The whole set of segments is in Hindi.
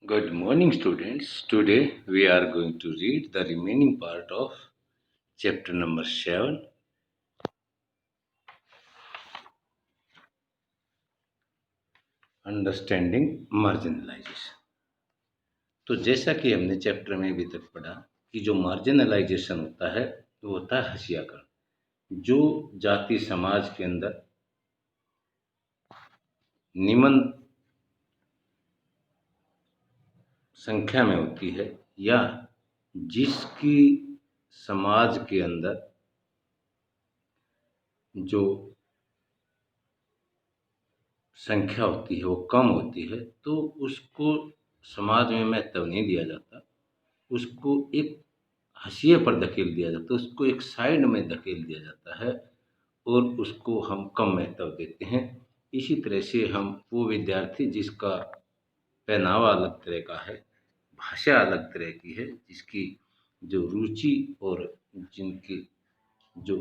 Good morning, students. Today we are going to read the remaining part of chapter number 7, Understanding Marginalization. तो जैसा कि हमने चैप्टर में अभी तक पढ़ा कि जो मार्जिनलाइजेशन होता है वो होता है हशियाकरण। जो जाति समाज के अंदर निम्न संख्या में होती है या जिसकी समाज के अंदर जो संख्या होती है वो कम होती है, तो उसको समाज में महत्व नहीं दिया जाता। उसको एक हाशिए पर धकेल दिया जाता है, उसको एक साइड में धकेल दिया जाता है और उसको हम कम महत्व देते हैं। इसी तरह से हम वो विद्यार्थी जिसका पहनावा अलग तरह का है, भाषा अलग तरह की है, जिसकी जो रुचि और जिनकी जो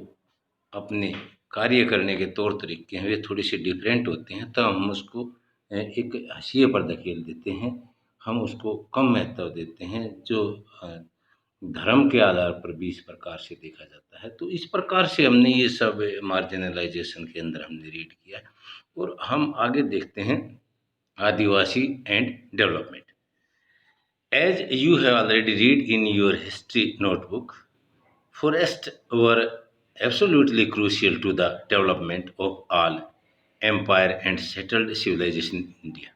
अपने कार्य करने के तौर तरीके हैं वे थोड़े से डिफरेंट होते हैं, तो हम उसको एक हाशिए पर धकेल देते हैं। हम उसको कम महत्व देते हैं। जो धर्म के आधार पर भी इस प्रकार से देखा जाता है। तो इस प्रकार से हमने ये सब मार्जिनलाइजेशन के अंदर हमने रीड किया और हम आगे देखते हैं Adivasi and development. As you have already read in your history notebook, forests were absolutely crucial to the development of all empire and settled civilization in India.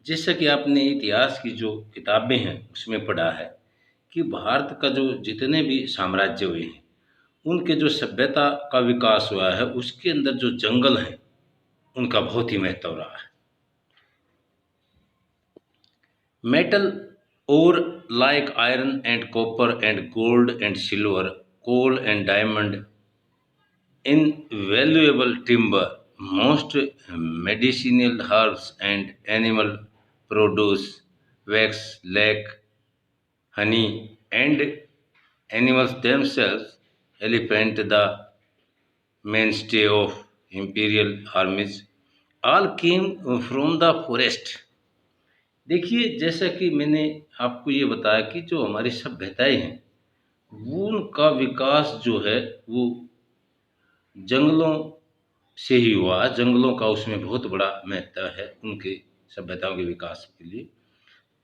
जैसा कि आपने इतिहास की जो किताबें हैं उसमें पढ़ा है कि भारत का जो जितने भी साम्राज्य हुए हैं उनके जो सभ्यता का विकास हुआ है उसके अंदर जो जंगल हैं उनका बहुत ही महत्व रहा है। Metal ore like iron and copper and gold and silver, coal and diamond, invaluable timber, most medicinal herbs and animal produce, wax, lac, honey, and animals themselves, elephant, the mainstay of imperial armies, all came from the forest. देखिए, जैसा कि मैंने आपको ये बताया कि जो हमारी सभ्यताएं हैं वो उनका विकास जो है वो जंगलों से ही हुआ। जंगलों का उसमें बहुत बड़ा महत्व है उनके सभ्यताओं के विकास के लिए।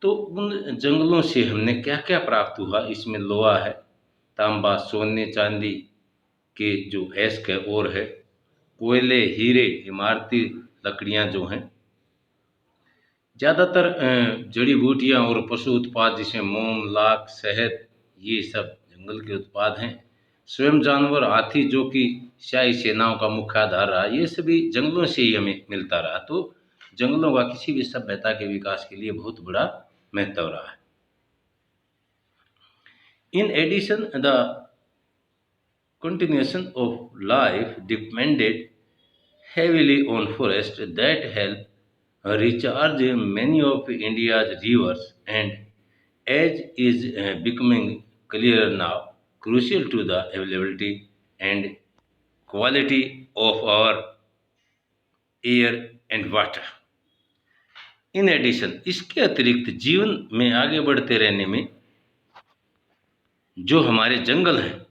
तो उन जंगलों से हमने क्या क्या प्राप्त हुआ, इसमें लोहा है, तांबा, सोने चांदी के जो अयस्क है और है, कोयले, हीरे, इमारती लकड़ियाँ जो हैं, ज़्यादातर जड़ी बूटियाँ और पशु उत्पाद जैसे मोम, लाख, शहद, ये सब जंगल के उत्पाद हैं। स्वयं जानवर, हाथी जो कि शाही सेनाओं का मुख्य आधार रहा, ये सभी जंगलों से ही हमें मिलता रहा। तो जंगलों का किसी भी सभ्यता के विकास के लिए बहुत बड़ा महत्व रहा है। In addition the continuation of life depended heavily on forests that help recharge many of India's rivers and, as is becoming clearer now, crucial to the availability and quality of our air and water. In addition, इसके अतिरिक्त जीवन में आगे बढ़ते रहने में जो हमारे जंगल हैं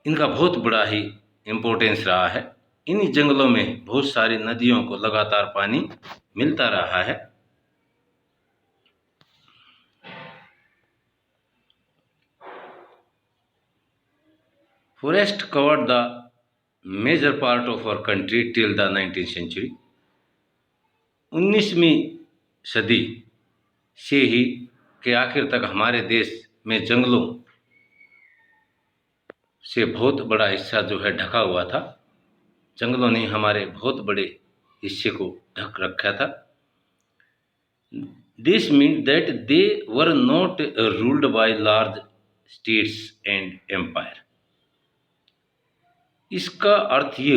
इनका बहुत बड़ा ही इम्पोर्टेंस रहा है। इन जंगलों में बहुत सारी नदियों को लगातार पानी मिलता रहा है। Forest covered the major part of our country till the 19th century. 19वीं सदी से ही के आखिर तक हमारे देश में जंगलों से बहुत बड़ा हिस्सा जो है ढका हुआ था। जंगलों ने हमारे बहुत बड़े हिस्से को ढक रखा था। This meant that they were not ruled by large states and empire. इसका अर्थ ये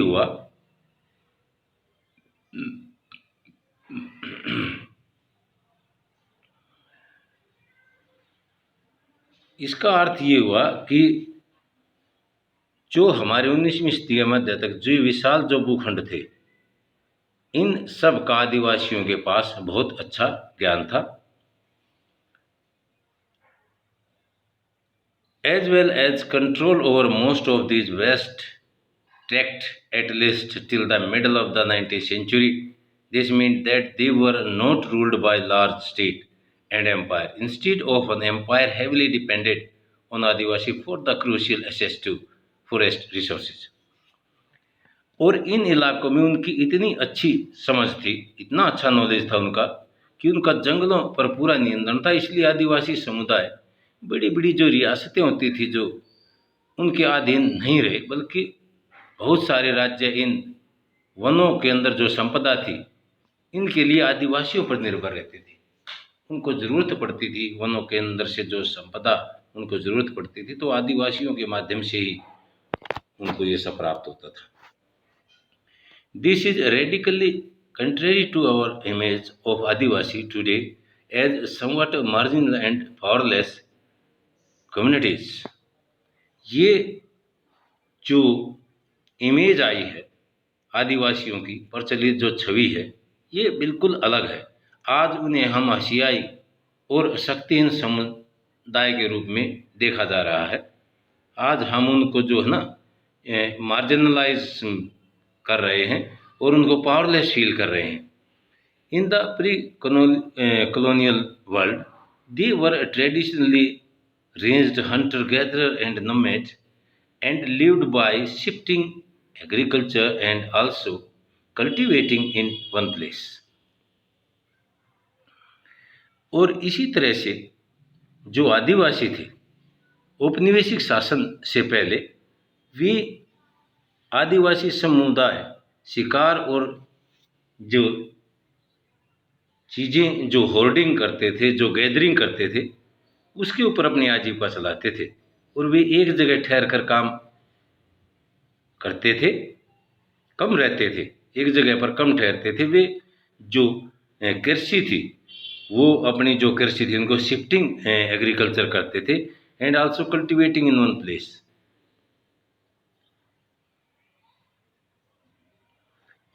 हुआ कि जो हमारे 19वीं सदी के मध्य तक जो विशाल जो भूखंड थे इन सब का आदिवासियों के पास बहुत अच्छा ज्ञान था। As well as control over most of these vast tracts, at least till the middle of the 19th century. This meant that they were not ruled by large state and empire. Instead of an empire heavily depended on Adivasi for the crucial access to forest resources. और इन इलाकों में उनकी इतनी अच्छी समझ थी, इतना अच्छा नॉलेज था उनका, कि उनका जंगलों पर पूरा नियंत्रण था। इसलिए आदिवासी समुदाय बड़ी बड़ी जो रियासतें होती थी जो उनके अधीन नहीं रहे, बल्कि बहुत सारे राज्य इन वनों के अंदर जो संपदा थी इनके लिए आदिवासियों पर निर्भर रहते थे। उनको ज़रूरत पड़ती थी वनों के अंदर से जो संपदा उनको ज़रूरत पड़ती थी, तो आदिवासियों के माध्यम से ही उनको ये सब प्राप्त होता था। This is radically contrary to our image of Adivasi today as somewhat marginal and powerless communities. ये जो इमेज आई है आदिवासियों की, प्रचलित जो छवि है, ये बिल्कुल अलग है। आज उन्हें हम हसियाई और शक्तिहीन समुदाय के रूप में देखा जा रहा है। आज हम उनको जो है ना मार्जिनलाइज कर रहे हैं और उनको पावरलेस फील कर रहे हैं। In the pre colonial world, they were traditionally raised hunter-gatherer and nomads and lived by shifting agriculture and also cultivating in one place. और इसी तरह से जो आदिवासी थे औपनिवेशिक शासन से पहले, वे आदिवासी समुदाय शिकार और जो चीज़ें जो होर्डिंग करते थे, जो गैदरिंग करते थे, उसके ऊपर अपनी आजीविका चलाते थे। और वे एक जगह ठहर कर काम करते थे, कम रहते थे, एक जगह पर कम ठहरते थे। वे जो कृषि थी, वो अपनी जो कृषि थी उनको शिफ्टिंग एग्रीकल्चर करते थे and also cultivating in one place.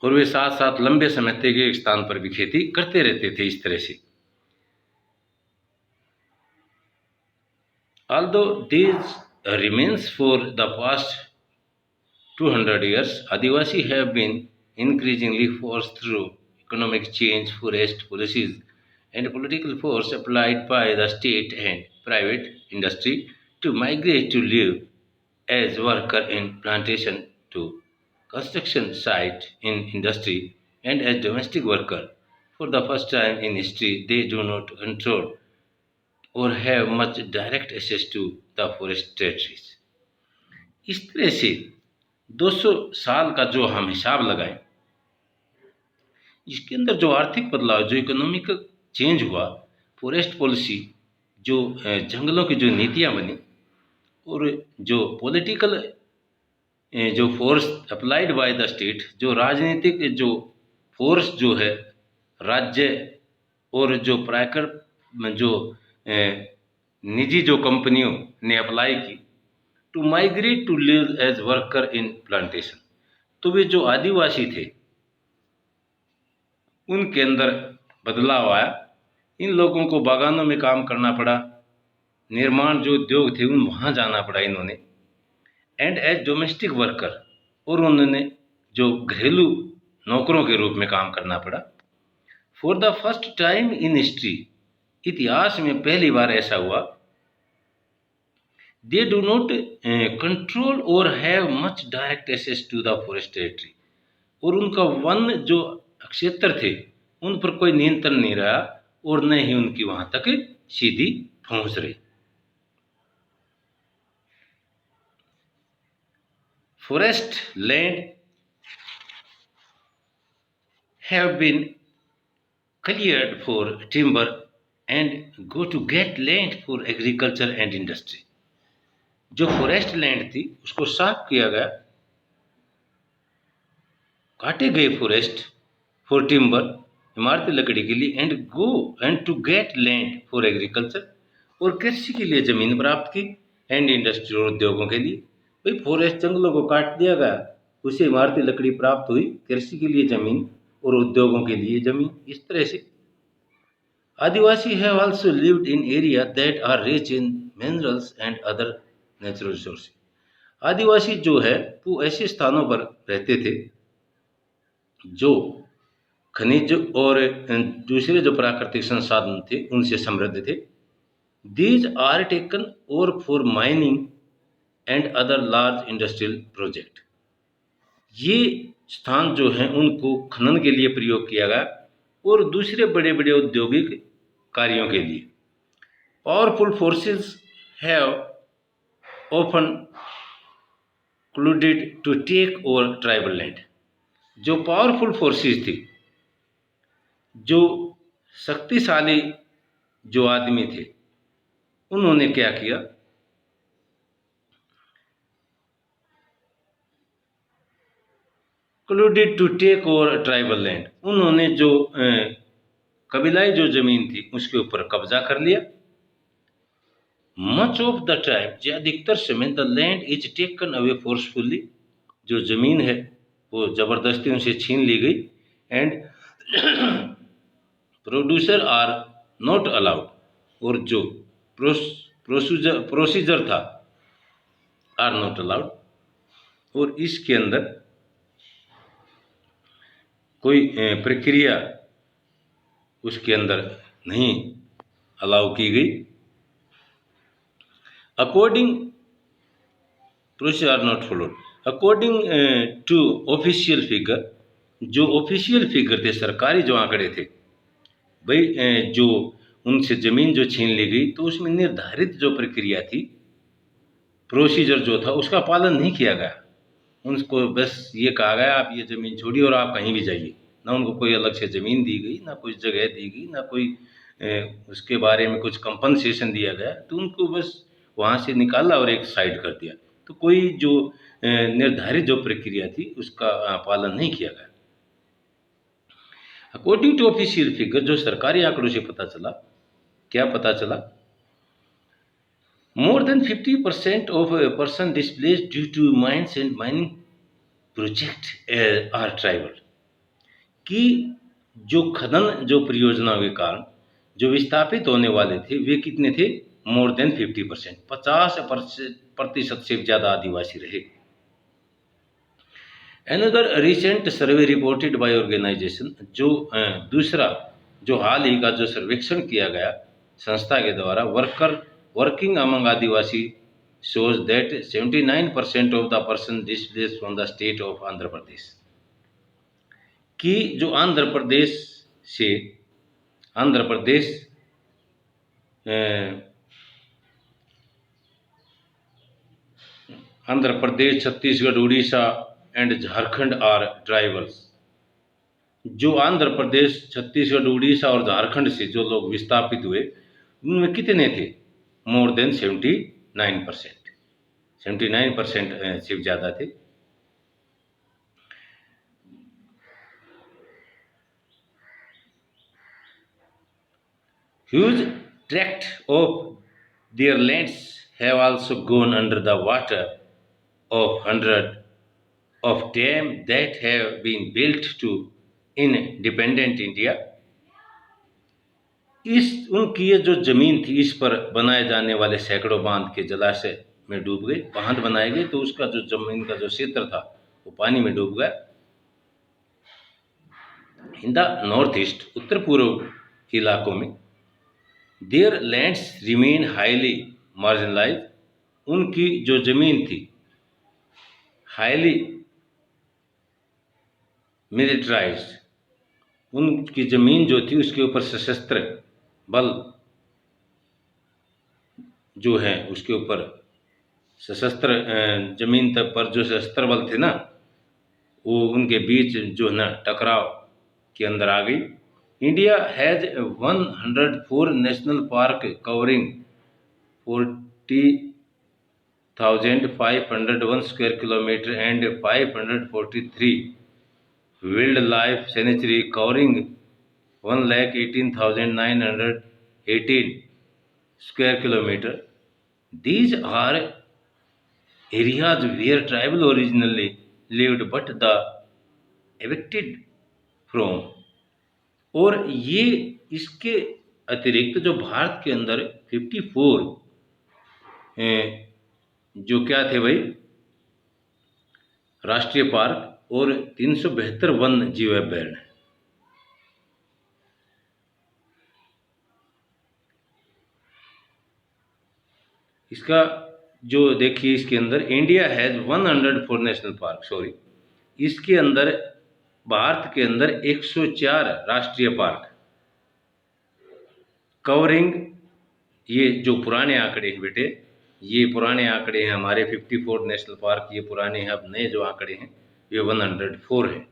और वे साथ साथ लंबे समय तक एक स्थान पर भी खेती करते रहते थे इस तरह से। Although these remains for the past 200 years, Adivasi have been increasingly forced through economic change, forest policies, and political force applied by the state and private industry to migrate to live as worker in plantation, to construction site in industry, and as domestic worker. For the first time in history, they do not control or have much direct access to the forest territories. इस तरह से 200 साल का जो हम हिसाब लगाएं, इसके अंदर जो आर्थिक बदलाव, जो इकोनॉमिक चेंज हुआ, फॉरेस्ट पॉलिसी, जो जंगलों की जो नीतियां बनी, और जो पॉलिटिकल जो force applied by the state, जो राजनीतिक जो फोर्स जो है राज्य और जो प्रायकर जो निजी जो कंपनियों ने अप्लाई की, to migrate to live as worker in plantation. तो वे जो आदिवासी थे उनके अंदर बदलाव आया, इन लोगों को बागानों में काम करना पड़ा, निर्माण जो उद्योग थे उन वहाँ जाना पड़ा इन्होंने, एंड एज डोमेस्टिक वर्कर, और उन्होंने जो घरेलू नौकरों के रूप में काम करना पड़ा। For the first time in history, इतिहास में पहली बार ऐसा हुआ, दे डू नॉट कंट्रोल और have much direct access to the forest territory, और उनका वन जो क्षेत्र थे उन पर कोई नियंत्रण नहीं रहा और न ही उनकी वहाँ तक सीधी पहुँच रही। Forest land have been cleared for timber and go to get land for agriculture and industry. जो फॉरेस्ट लैंड थी उसको साफ किया गया, काटे गए फॉरेस्ट फॉर टिम्बर, इमारती लकड़ी के लिए, and go and to get land for agriculture, और कृषि के लिए ज़मीन प्राप्त की, एंड इंडस्ट्री और उद्योगों के लिए। भाई फॉरेस्ट जंगलों को काट दिया गया, उसे इमारती लकड़ी प्राप्त हुई, कृषि के लिए ज़मीन और उद्योगों के लिए जमीन। इस तरह से Adivasi have also lived in area that are rich in minerals and other natural resources. आदिवासी जो है वो ऐसे स्थानों पर रहते थे जो खनिज और दूसरे जो प्राकृतिक संसाधन थे उनसे समृद्ध थे। दीज आर टेकन और for mining and other large industrial project. ये स्थान जो हैं उनको खनन के लिए प्रयोग किया गया और दूसरे बड़े बड़े औद्योगिक कार्यों के लिए। Powerful forces have often colluded to take over tribal land. जो पावरफुल फोर्सेस थी, जो शक्तिशाली जो आदमी थे, उन्होंने क्या किया, colluded to take over tribal land. उन्होंने जो कबीलाई जो जमीन थी उसके ऊपर कब्जा कर लिया। मच ऑफ द टाइम, जो अधिकतर समय, the land is taken away forcefully. जो जमीन है वो जबरदस्ती उनसे छीन ली गई। And producer are not allowed. और जो प्रोसीजर था आर नॉट अलाउड, और इसके अंदर कोई प्रक्रिया उसके अंदर नहीं अलाउ की गई। According procedure are not followed according to official figure. जो ऑफिशियल फिगर थे, सरकारी जो आंकड़े थे, भाई जो उनसे ज़मीन जो छीन ली गई तो उसमें निर्धारित जो प्रक्रिया थी, प्रोसीजर जो था, उसका पालन नहीं किया गया। उनको बस ये कहा गया आप ये ज़मीन छोड़िए और आप कहीं भी जाइए। ना उनको कोई अलग से ज़मीन दी गई, ना कोई जगह दी गई, ना कोई उसके बारे में कुछ कंपनसेशन दिया गया। तो उनको बस वहाँ से निकाला और एक साइड कर दिया। तो कोई जो निर्धारित जो प्रक्रिया थी उसका पालन नहीं किया गया। अकॉर्डिंग टू ऑफिशियल फिगर, जो सरकारी आंकड़ों से पता चला, क्या पता चला, more than 50% of person displaced due to mines and mining project are tribal. कि जो खनन जो परियोजनाओं के कारण जो विस्थापित होने वाले थे वे कितने थे, मोर देन 50%, 50% से ज़्यादा आदिवासी रहे। Another recent survey reported by organization, जो दूसरा जो हाल ही का जो सर्वेक्षण किया गया संस्था के द्वारा, working among Adivasi shows that 79% of the person displaced from the state of Andhra Pradesh. कि जो आंध्र प्रदेश से Andhra Pradesh Chhattisgarh, Orissa and Jharkhand are tribals. जो आंध्र प्रदेश, छत्तीसगढ़, उड़ीसा और झारखंड से जो लोग विस्थापित हुए उनमें कितने थे, मोर देन 79%, 79% से ज़्यादा थे। Huge tract of their lands have also gone under the water of hundreds of dams that have been built to independent India। इस उनकी ये जो जमीन थी इस पर बनाए जाने वाले सैकड़ों बांध के जलाशय में डूब गए। बांध बनाए गए तो उसका जो जमीन का जो क्षेत्र था वो पानी में डूब गया। इन द नॉर्थ ईस्ट, उत्तर पूर्व इलाकों में, their lands remain highly marginalise. उनकी जो जमीन थी हाईली मिलिटराइज्ड। उनकी जमीन जो थी उसके ऊपर सशस्त्र बल जो है उसके ऊपर सशस्त्र जमीन तक पर जो सशस्त्र बल थे ना, वो उनके बीच जो है ना टकराव के अंदर आ गई। India has 104 national park covering 40,501 square kilometre and 543 wild life sanctuary covering 1,18,918 square kilometer. These are areas where tribal originally lived, but the evicted from. और ये इसके अतिरिक्त जो भारत के अंदर 54 जो क्या थे भाई राष्ट्रीय पार्क और 372 वन जीव अभ्यारण्य। इसका जो देखिए इसके अंदर India has 104 national park, sorry इसके अंदर भारत के अंदर 104 राष्ट्रीय पार्क कवरिंग, ये जो पुराने आंकड़े हैं बेटे, ये पुराने आंकड़े हैं हमारे 54 नेशनल पार्क, ये पुराने हैं। अब नए जो आंकड़े हैं ये 104 हैं,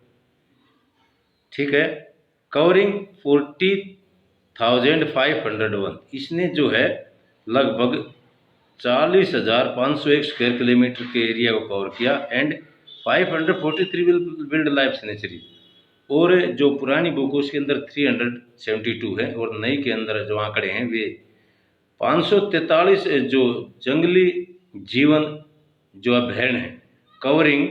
ठीक है। कवरिंग 40,501, इसने जो है लगभग 40,501 स्क्वायर किलोमीटर के एरिया को कवर किया एंड 543 वाइल्ड लाइफ सेंचुरी। और जो पुरानी बुक उसके अंदर 372 है और नई के अंदर जो आंकड़े हैं वे 543 जो जंगली जीवन जो अभ्यारण्य है कवरिंग,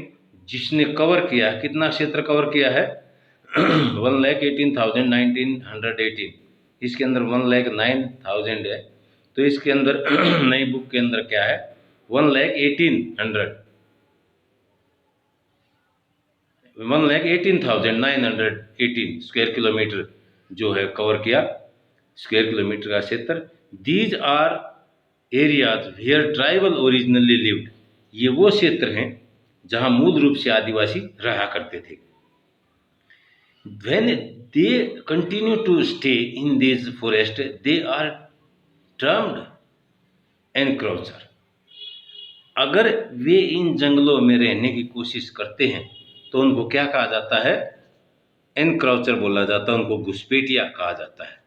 जिसने कवर किया है, कितना क्षेत्र कवर किया है 1,18,1918, इसके अंदर 1,09,000 है। तो इसके अंदर नई बुक के अंदर क्या है 1,18,918 स्क्वायर किलोमीटर जो है कवर किया, स्क्वायर किलोमीटर का क्षेत्र। These are areas where tribal originally lived, ये वो क्षेत्र हैं जहां मूल रूप से आदिवासी रहा करते थे। When they continue to stay in these forests, they are termed encroacher। अगर वे इन जंगलों में रहने की कोशिश करते हैं तो उनको क्या कहा जाता है, एनक्राउचर बोला जाता है, उनको घुसपैठिया कहा जाता है।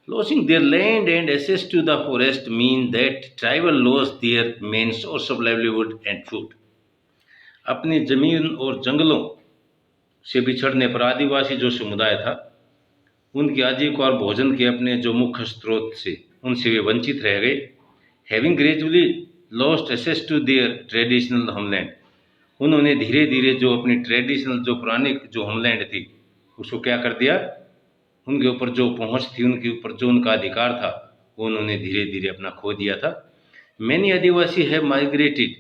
Losing their land and access to the forest mean that tribal lost their main source of livelihood and food। अपनी जमीन और जंगलों से बिछड़ने पर आदिवासी जो समुदाय था उनकी आजीविका और भोजन के अपने जो मुख्य स्रोत से उनसे वे वंचित रह गए। Having gradually lost access to their traditional homeland, उन्होंने धीरे धीरे जो अपनी ट्रेडिशनल जो पुराने जो होमलैंड थी उसको क्या कर दिया, उनके ऊपर जो पहुंच थी, उनके ऊपर जो उनका अधिकार था वो उन्होंने धीरे धीरे अपना खो दिया था। Many adivasi have migrated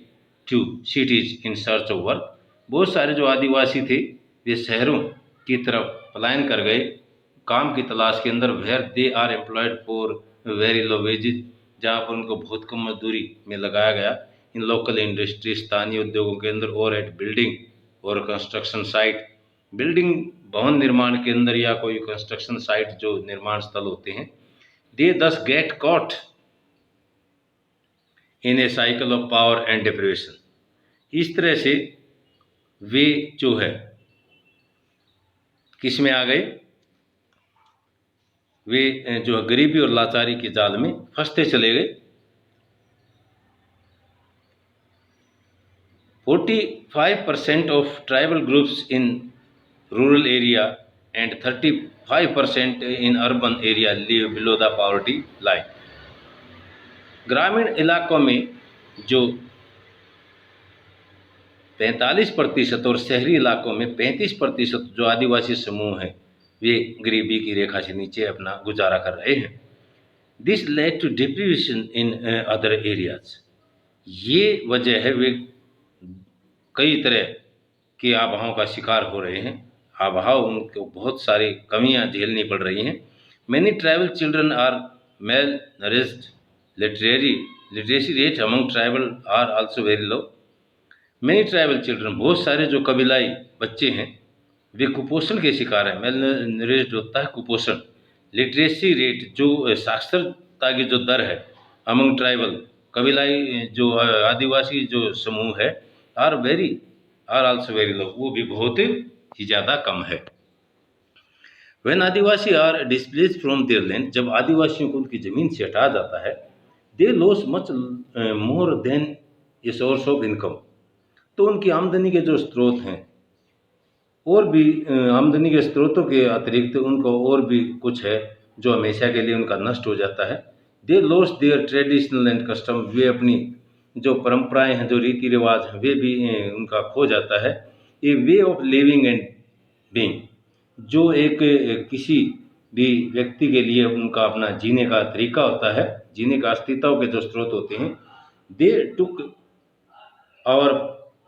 to cities in search of work, बहुत सारे जो आदिवासी थे वे शहरों की तरफ पलायन कर गए काम की तलाश के अंदर। Where they are employed for very low wages, जहाँ पर उनको बहुत कम मजदूरी में लगाया गया। इन लोकल इंडस्ट्री, स्थानीय उद्योगों के अंदर, और एट बिल्डिंग और कंस्ट्रक्शन साइट, बिल्डिंग भवन निर्माण के अंदर या कोई कंस्ट्रक्शन साइट जो निर्माण स्थल होते हैं। दे दस get caught in A cycle of power and depression, इस तरह से वे जो है किस में आ गए, वे जो है गरीबी और लाचारी के जाल में फंसते चले गए। 45% of tribal groups in rural area and 35% in urban area live below the poverty line. ग्रामीण इलाकों में जो 45% और शहरी इलाकों में 35% जो आदिवासी समूह हैं वे गरीबी की रेखा से नीचे अपना गुजारा कर रहे हैं। This led to deprivation in other areas, ये वजह है वे कई तरह के आबहाव का शिकार हो रहे हैं, आबहाव उनको बहुत सारी कमियां झेलनी पड़ रही हैं। Many tribal children are malnourished, literacy rate among tribal are also very low. Many tribal children, बहुत सारे जो कबीलाई बच्चे हैं वे कुपोषण के शिकार हैं। मेल नरिश्ड होता है कुपोषण। लिटरेसी रेट जो साक्षरता की जो दर है अमंग ट्राइबल, कबीलाई जो आदिवासी जो समूह है, आर आल्सो वेरी लो, वो भी बहुत ही ज़्यादा कम है। When Adivasi are displaced from their land, जब आदिवासियों को उनकी ज़मीन से हटाया जाता है, they loss much more than a source of income, तो उनकी आमदनी के जो स्रोत हैं और भी आमदनी के स्रोतों के अतिरिक्त उनको और भी कुछ है जो हमेशा के लिए उनका नष्ट हो जाता है। They loss their traditional and custom, वे अपनी जो परंपराएं हैं, जो रीति रिवाज हैं, वे भी उनका खो जाता है। A way of living and being, जो एक किसी भी व्यक्ति के लिए उनका अपना जीने का तरीका होता है, जीने का अस्तित्व के जो स्रोत होते हैं, they took our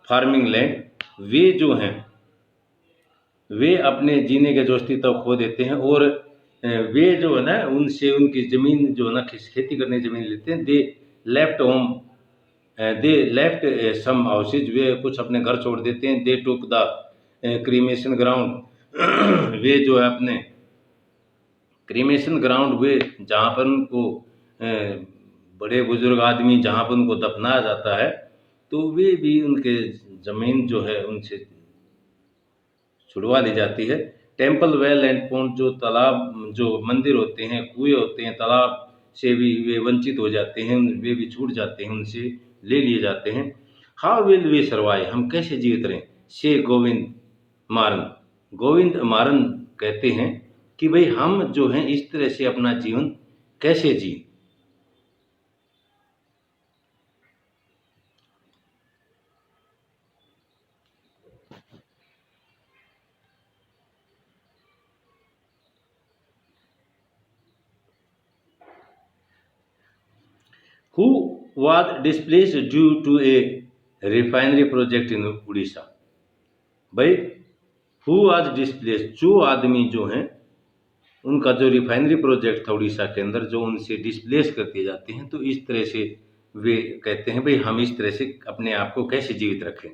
farming land, वे जो हैं वे अपने जीने के जो अस्तित्व खो देते हैं, और वे जो है ना उनसे उनकी ज़मीन जो है ना खेती करने की ज़मीन लेते हैं। They left home, they left some houses, वे कुछ अपने घर छोड़ देते हैं। They took the cremation ground, वे जो है अपने क्रीमेशन ग्राउंड, वे जहाँ पर उनको बड़े बुजुर्ग आदमी जहाँ पर उनको दफनाया जाता है, तो वे भी उनके ज़मीन जो है उनसे छुड़वा ली जाती है। टेम्पल वेल एंड पॉन्ड, जो तालाब जो मंदिर होते हैं, कुएँ होते हैं, तालाब से भी वे वंचित हो जाते हैं, वे भी छूट जाते हैं, उनसे ले लिए जाते हैं। हाउ विल वी सर्वाइव, हम कैसे जीवित रहें, से गोविंद मारन, गोविंद मारन कहते हैं कि भाई हम जो हैं इस तरह से अपना जीवन कैसे जिए। Who was displaced due to a refinery project in Orissa. भाई हु वाज डिस्प्लेस, जो आदमी जो हैं उनका जो रिफाइनरी प्रोजेक्ट था उड़ीसा के अंदर, जो उनसे डिस्प्लेस कर दिए जाते हैं, तो इस तरह से वे कहते हैं भाई हम इस तरह से अपने आप को कैसे जीवित रखें।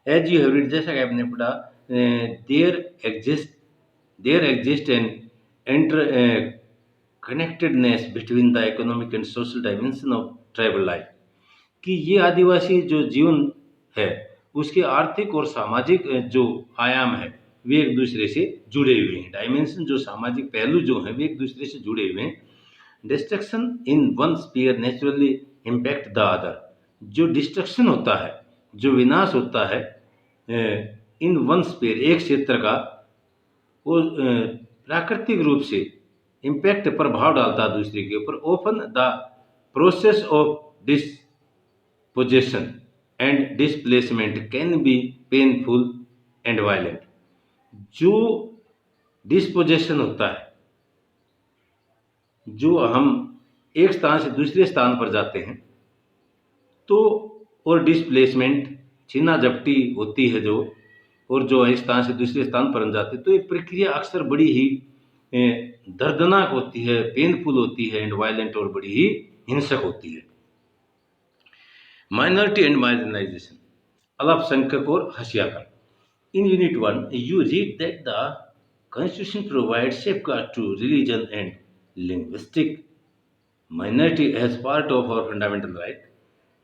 एज यू हैव रीड, जैसा कि आपने पढ़ा, there exist an interconnectedness between the economic and social dimension of tribal life, कि ये आदिवासी जो जीवन है उसके आर्थिक और सामाजिक जो आयाम है वे एक दूसरे से जुड़े हुए हैं। डायमेंशन जो सामाजिक पहलू जो हैं वे एक दूसरे से जुड़े हुए हैं। Destruction in one sphere naturally impact the other, जो डिस्ट्रक्शन होता है, जो विनाश होता है इन वन स्पीयर, एक क्षेत्र का, वो प्राकृतिक रूप से इम्पैक्ट प्रभाव डालता है दूसरे के ऊपर। Open the process of disposition and displacement can be painful and violent, जो डिस्पोजेशन होता है, जो हम एक स्थान से दूसरे स्थान पर जाते हैं, तो और डिस्प्लेसमेंट छीना झपटी होती है जो, और जो एक स्थान से दूसरे स्थान पर हम जाते हैं, तो ये प्रक्रिया अक्सर बड़ी ही दर्दनाक होती है, पेनफुल होती है एंड वायलेंट, और बड़ी ही हिंसक होती है। माइनॉरिटी एंड मार्जिनलाइजेशन, अल्पसंख्यक और हशियापन। In Unit 1, you read that the Constitution provides safeguard to religion and linguistic minority as part of our fundamental right।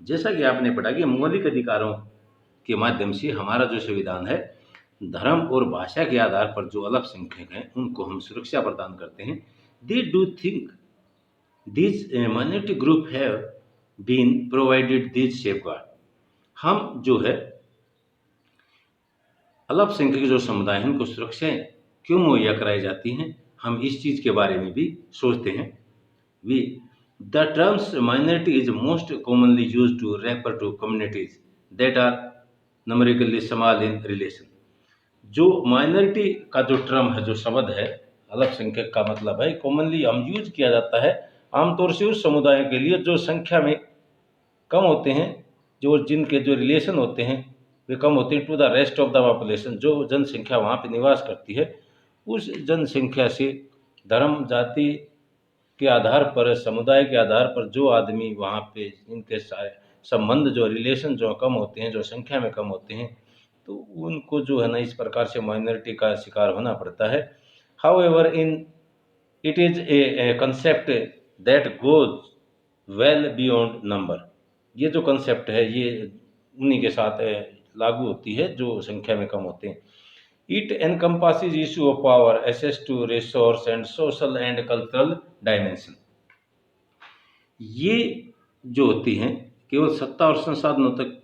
जैसा कि आपने पढ़ा कि मौलिक अधिकारों के माध्यम से हमारा जो संविधान है, धर्म और भाषा के आधार पर जो अल्पसंख्यक हैं उनको हम सुरक्षा प्रदान करते हैं। They do think these minority group have been provided these safeguard, हम जो है अल्पसंख्यक जो समुदाय हैं उनको सुरक्षाएं क्यों मुहैया कराई जाती हैं, हम इस चीज़ के बारे में भी सोचते हैं। We the terms minority is most commonly use to refer to communities that are numerically small in relation. जो माइनॉरिटी का जो टर्म है, जो शब्द है अल्पसंख्यक का मतलब है, कॉमनली हम यूज किया जाता है आमतौर से उस समुदाय के लिए जो संख्या में कम होते हैं, जो जिनके जो रिलेशन होते हैं वे कम होते हैं, to the rest of the population, जो जनसंख्या वहाँ पे निवास करती है, उस जनसंख्या से धर्म जाति के आधार पर, समुदाय के आधार पर जो आदमी वहाँ पे इनके संबंध जो रिलेशन जो कम होते हैं, जो संख्या में कम होते हैं, तो उनको जो है ना इस प्रकार से माइनॉरिटी का शिकार होना पड़ता है। However in it is A concept that goes well beyond number, ये जो कंसेप्ट है ये उन्हीं के साथ लागू होती है जो संख्या में कम होते हैं। It encompasses issue of power, access to resource and social and cultural dimension. ये जो होती हैं केवल सत्ता और संसाधनों तक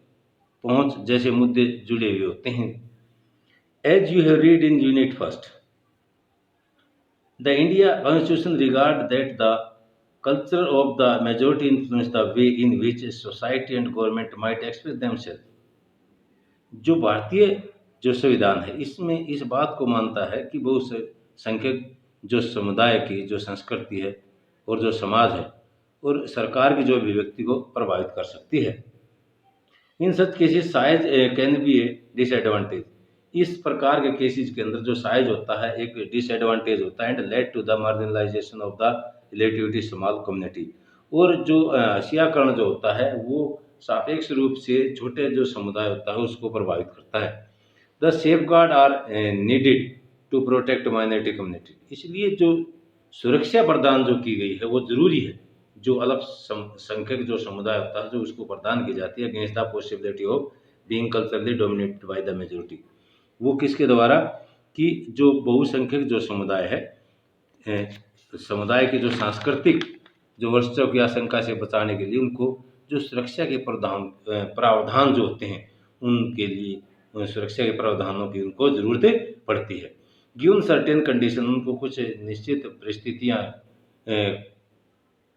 पहुंच जैसे मुद्दे जुड़े हुए होते हैं। As you have read in unit first, the India constitution regard that the culture of the majority influence the way in which society and government might express themselves। जो भारतीय जो संविधान है इसमें इस बात को मानता है कि बहुसंख्यक जो समुदाय की जो संस्कृति है और जो समाज है और सरकार की जो अभिव्यक्ति को प्रभावित कर सकती है। In such cases size can be a disadvantage. इस प्रकार के केसेस के अंदर जो साइज होता है एक डिसएडवांटेज होता है and led to the marginalisation of the relatively small community. और जो हसियाकरण जो होता है वो सापेक्ष रूप से छोटे जो समुदाय होता है उसको प्रभावित करता है। The safeguard are needed to protect minority community. इसलिए जो सुरक्षा प्रदान जो की गई है वो जरूरी है, जो अल्पसंख्यक जो समुदाय होता है जो उसको प्रदान की जाती है against the possibility of being culturally dominated by the majority. वो किसके द्वारा कि जो बहुसंख्यक जो समुदाय है, समुदाय की जो सांस्कृतिक जो वर्चस्व की आशंका से बचाने के लिए उनको जो सुरक्षा के प्रावधान जो होते हैं उनके लिए सुरक्षा के प्रावधानों की उनको ज़रूरत पड़ती है। गिवन सर्टेन कंडीशन, उनको कुछ निश्चित परिस्थितियाँ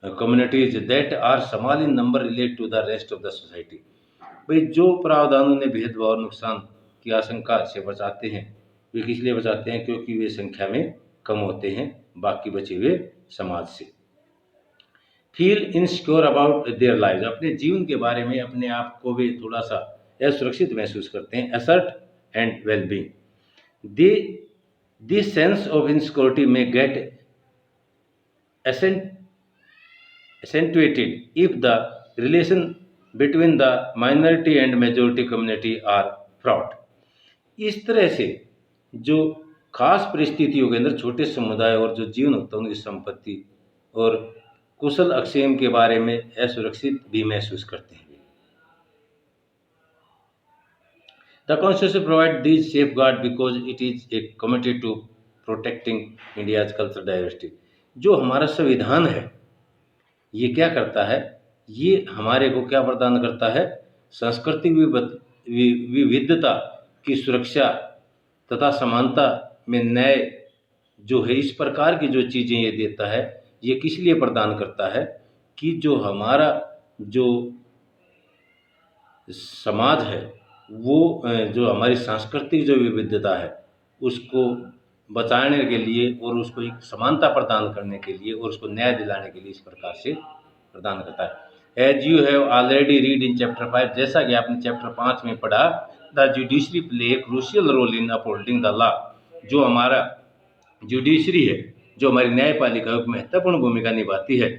communities that are small in number relate to the rest of the society. भाई जो प्रावधान उन्हें भेदभाव और नुकसान की आशंका से बचाते हैं वे किस लिए बचाते हैं? क्योंकि वे संख्या में कम होते हैं बाकी बचे हुए समाज से। Feel insecure about their life, अपने जीवन के बारे में अपने आप को वे थोड़ा सा असुरक्षित महसूस करते हैं। Assert and wellbeing, this sense of insecurity में gate accentuated if the relation between the minority and majority community are fraught। इस तरह से जो खास परिस्थितियों के अंदर छोटे समुदाय और जो जीवन होता है उनकी संपत्ति और कुशल अक्षेम के बारे में असुरक्षित भी महसूस करते हैं। The constitution provide this safeguard because it is a committed to protecting India's cultural diversity. जो हमारा संविधान है ये क्या करता है? ये हमारे को क्या प्रदान करता है? सांस्कृतिक विविधता की सुरक्षा तथा समानता में न्याय जो है इस प्रकार की जो चीज़ें ये देता है। ये किस लिए प्रदान करता है कि जो हमारा जो समाज है वो जो हमारी सांस्कृतिक जो विविधता है उसको बचाने के लिए और उसको एक समानता प्रदान करने के लिए और उसको न्याय दिलाने के लिए इस प्रकार से प्रदान करता है। As you have already read in chapter 5, जैसा कि आपने चैप्टर 5 में पढ़ा, the judiciary play crucial role in upholding the law. जो हमारा जुडिशरी है, जो हमारी न्यायपालिका एक महत्वपूर्ण भूमिका निभाती है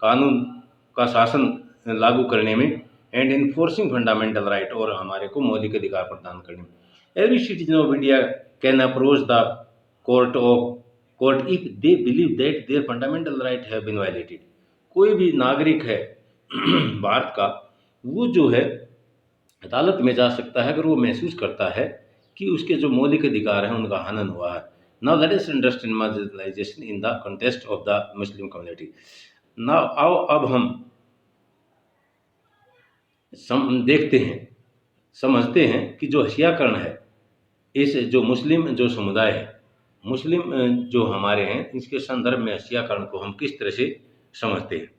कानून का शासन लागू करने में एंड इन्फोर्सिंग फंडामेंटल राइट, और हमारे को मौलिक अधिकार प्रदान करने में। Every citizen of India can approach the court if they believe that their fundamental right have been violated. कोई भी नागरिक है भारत का वो जो है अदालत में जा सकता है अगर वो महसूस करता है कि उसके जो मौलिक अधिकार हैं उनका हनन हुआ है। Now let us understand marginalisation in the context of the Muslim community. Now आओ अब हम देखते हैं, समझते हैं कि जो हसियाकरण है इस जो मुस्लिम जो समुदाय है, मुस्लिम जो हमारे हैं, इसके संदर्भ में हसियाकरण को हम किस तरह से समझते हैं।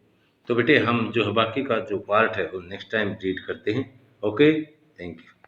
तो बेटे हम जो है बाकी का जो पार्ट है वो नेक्स्ट टाइम रीड करते हैं। Okay, thank you.